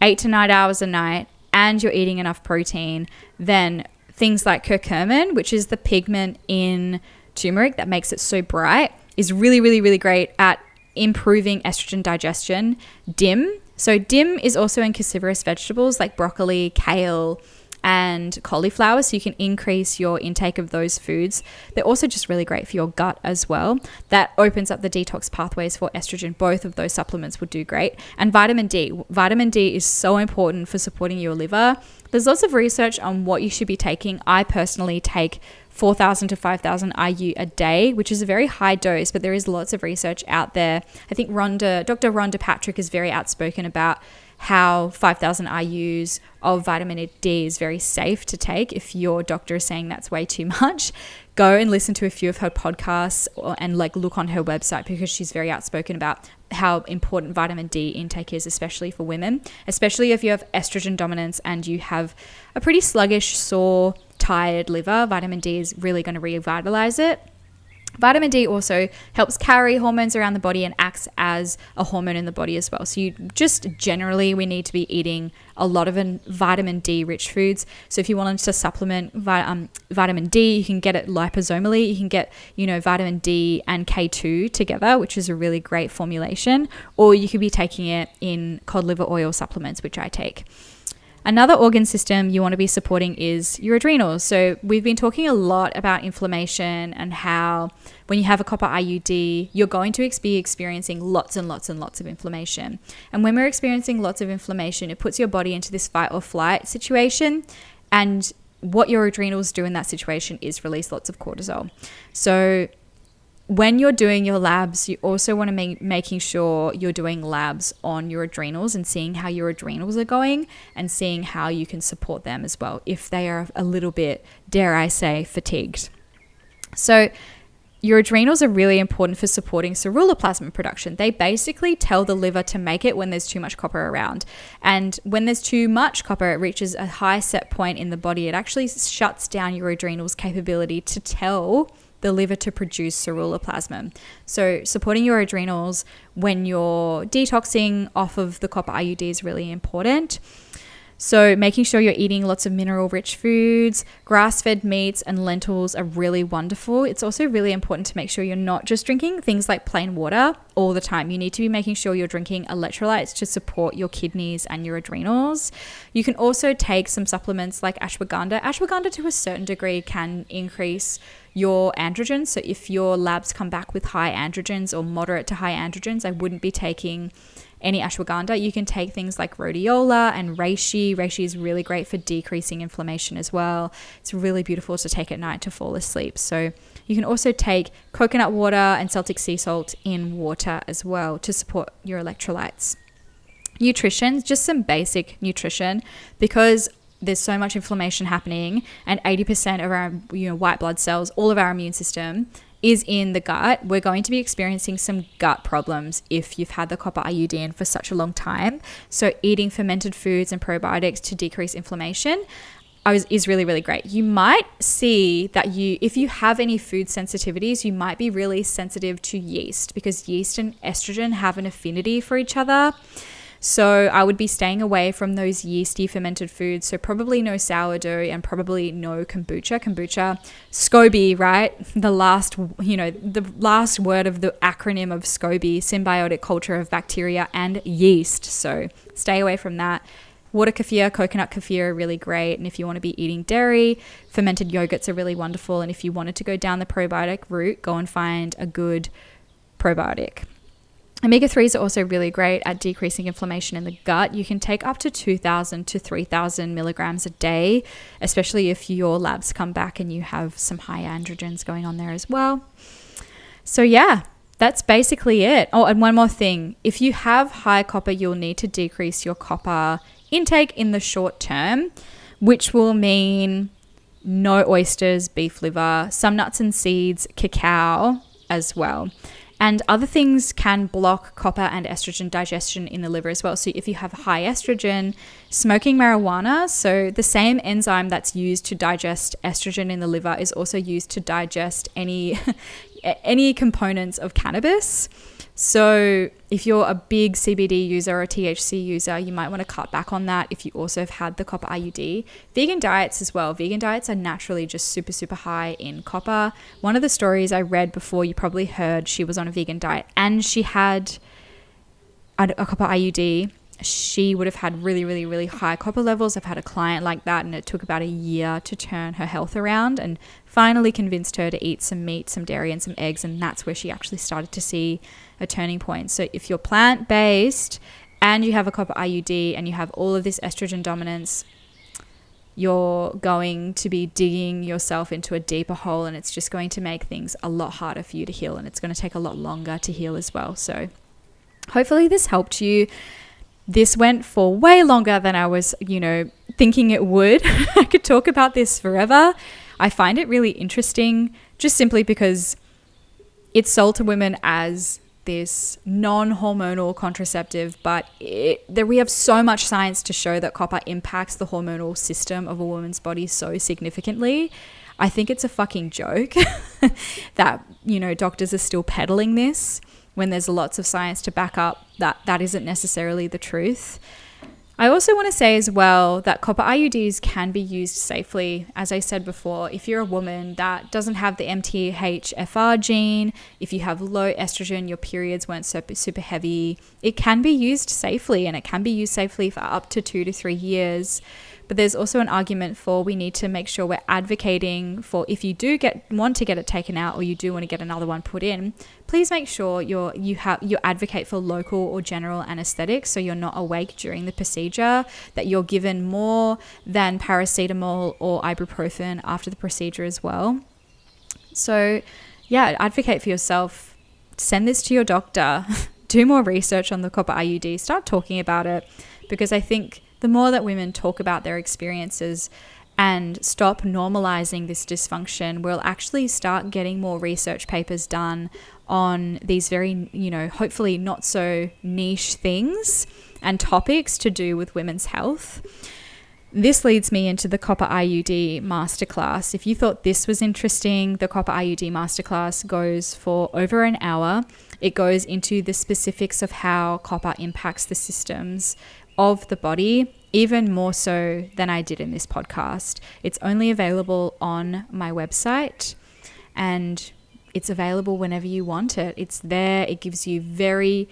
8 to 9 hours a night and you're eating enough protein, then things like curcumin, which is the pigment in turmeric that makes it so bright, is really great at improving estrogen digestion. DIM. So DIM is also in cruciferous vegetables like broccoli, kale, and cauliflower, so you can increase your intake of those foods. They're also just really great for your gut as well. That opens up the detox pathways for estrogen. Both of those supplements would do great. And vitamin D. Vitamin D is so important for supporting your liver. There's lots of research on what you should be taking. I personally take 4,000 to 5,000 IU a day, which is a very high dose, but there is lots of research out there. I think Dr. Rhonda Patrick is very outspoken about how 5,000 IUs of vitamin D is very safe to take. If your doctor is saying that's way too much, go and listen to a few of her podcasts and look on her website, because she's very outspoken about how important vitamin D intake is, especially for women, especially if you have estrogen dominance and you have a pretty sluggish, sore, tired liver. Vitamin D is really going to revitalize it. Vitamin D also helps carry hormones around the body and acts as a hormone in the body as well. So we need to be eating a lot of vitamin D rich foods. So if you wanted to supplement vitamin D, you can get it liposomally. You can get, vitamin D and K2 together, which is a really great formulation, or you could be taking it in cod liver oil supplements, which I take. Another organ system you want to be supporting is your adrenals. So we've been talking a lot about inflammation and how when you have a copper IUD, you're going to be experiencing lots and lots and lots of inflammation. And when we're experiencing lots of inflammation, it puts your body into this fight or flight situation. And what your adrenals do in that situation is release lots of cortisol. So when you're doing your labs, you also want to making sure you're doing labs on your adrenals and seeing how your adrenals are going and seeing how you can support them as well if they are a little bit, dare I say, fatigued. So your adrenals are really important for supporting ceruloplasmin production. They basically tell the liver to make it when there's too much copper around. And when there's too much copper, it reaches a high set point in the body. It actually shuts down your adrenals' capability to tell the liver to produce ceruloplasmin. So supporting your adrenals when you're detoxing off of the copper IUD is really important. So making sure you're eating lots of mineral-rich foods, grass-fed meats and lentils are really wonderful. It's also really important to make sure you're not just drinking things like plain water all the time. You need to be making sure you're drinking electrolytes to support your kidneys and your adrenals. You can also take some supplements like ashwagandha. Ashwagandha to a certain degree can increase your androgens. So if your labs come back with high androgens or moderate to high androgens, I wouldn't be taking any ashwagandha. You can take things like rhodiola and reishi. Reishi is really great for decreasing inflammation as well. It's really beautiful to take at night to fall asleep. So you can also take coconut water and Celtic sea salt in water as well to support your electrolytes. Nutrition, just some basic nutrition, because there's so much inflammation happening and 80% of our white blood cells, all of our immune system is in the gut. We're going to be experiencing some gut problems if you've had the copper IUD in for such a long time. So eating fermented foods and probiotics to decrease inflammation is really, really great. You might see that if you have any food sensitivities, you might be really sensitive to yeast, because yeast and estrogen have an affinity for each other. So I would be staying away from those yeasty fermented foods. So probably no sourdough and probably no kombucha. Kombucha, SCOBY, right? The last word of the acronym of SCOBY, symbiotic culture of bacteria and yeast. So stay away from that. Water kefir, coconut kefir are really great. And if you want to be eating dairy, fermented yogurts are really wonderful. And if you wanted to go down the probiotic route, go and find a good probiotic. Omega-3s are also really great at decreasing inflammation in the gut. You can take up to 2,000 to 3,000 milligrams a day, especially if your labs come back and you have some high androgens going on there as well. So yeah, that's basically it. Oh, and one more thing. If you have high copper, you'll need to decrease your copper intake in the short term, which will mean no oysters, beef liver, some nuts and seeds, cacao as well. And other things can block copper and estrogen digestion in the liver as well. So if you have high estrogen, smoking marijuana, so the same enzyme that's used to digest estrogen in the liver is also used to digest any components of cannabis. So if you're a big CBD user or a THC user, you might want to cut back on that if you also have had the copper IUD. Vegan diets as well. Vegan diets are naturally just super, super high in copper. One of the stories I read before, you probably heard, she was on a vegan diet and she had a copper IUD. She would have had really, really, really high copper levels. I've had a client like that, and it took about a year to turn her health around and finally convinced her to eat some meat, some dairy, and some eggs. And that's where she actually started to see a turning point. So if you're plant-based and you have a copper IUD and you have all of this estrogen dominance, you're going to be digging yourself into a deeper hole, and it's just going to make things a lot harder for you to heal, and it's going to take a lot longer to heal as well. So hopefully this helped you. This went for way longer than I was, thinking it would. I could talk about this forever. I find it really interesting just simply because it's sold to women as this non-hormonal contraceptive, but we have so much science to show that copper impacts the hormonal system of a woman's body so significantly. I think it's a fucking joke that, doctors are still peddling this when there's lots of science to back up that isn't necessarily the truth. I also want to say as well that copper IUDs can be used safely. As I said before, if you're a woman that doesn't have the MTHFR gene, if you have low estrogen, your periods weren't super heavy, it can be used safely, and it can be used safely for up to 2 to 3 years. But there's also an argument for we need to make sure we're advocating for, if you do want to get it taken out or you do want to get another one put in, please make sure you advocate for local or general anesthetic, so you're not awake during the procedure, that you're given more than paracetamol or ibuprofen after the procedure as well. So yeah, advocate for yourself. Send this to your doctor. Do more research on the copper IUD. Start talking about it, because I think the more that women talk about their experiences and stop normalizing this dysfunction, we'll actually start getting more research papers done on these very, hopefully not so niche things and topics to do with women's health. This leads me into the Copper IUD Masterclass. If you thought this was interesting, the Copper IUD Masterclass goes for over an hour. It goes into the specifics of how copper impacts the systems of the body. even more so than I did in this podcast. It's only available on my website, and it's available whenever you want it. It's there. It gives you very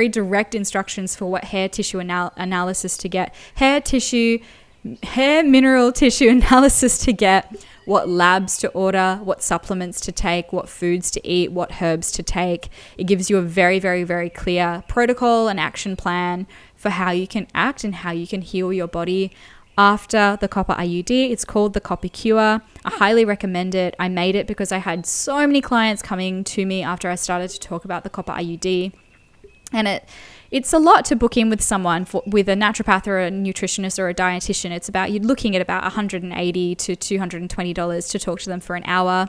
direct instructions for what hair tissue analysis to get, hair mineral tissue analysis to get, what labs to order, what supplements to take, what foods to eat, what herbs to take. It gives you a very, very, very clear protocol and action plan for how you can act and how you can heal your body after the copper IUD. It's called the Copper Cure. I highly recommend it. I made it because I had so many clients coming to me after I started to talk about the copper IUD. And it's a lot to book in with someone with a naturopath or a nutritionist or a dietitian. It's about, you're looking at about $180 to $220 to talk to them for an hour.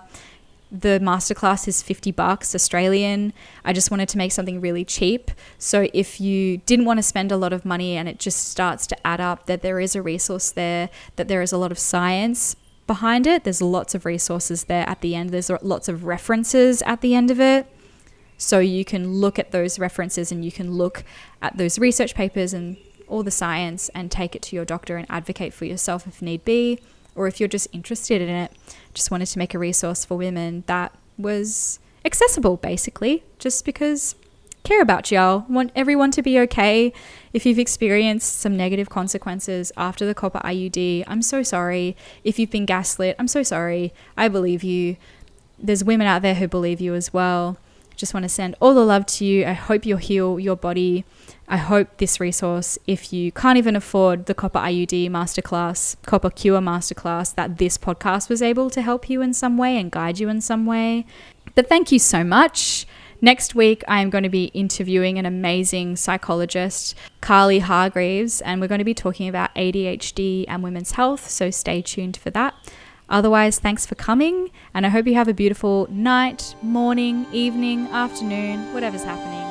The masterclass is $50 Australian. I just wanted to make something really cheap. So if you didn't want to spend a lot of money and it just starts to add up, that there is a resource there, that there is a lot of science behind it. There's lots of resources there at the end. There's lots of references at the end of it. So you can look at those references and you can look at those research papers and all the science and take it to your doctor and advocate for yourself if need be. Or if you're just interested in it, just wanted to make a resource for women that was accessible, basically, just because I care about y'all. Want everyone to be okay. If you've experienced some negative consequences after the copper IUD, I'm so sorry. If you've been gaslit, I'm so sorry. I believe you. There's women out there who believe you as well. Just want to send all the love to you. I hope you'll heal your body. I hope this resource, if you can't even afford the Copper IUD Masterclass, Copper Cure Masterclass, that this podcast was able to help you in some way and guide you in some way. But thank you so much. Next week, I am going to be interviewing an amazing psychologist, Carly Hargreaves, and we're going to be talking about ADHD and women's health. So stay tuned for that. Otherwise, thanks for coming, and I hope you have a beautiful night, morning, evening, afternoon, whatever's happening.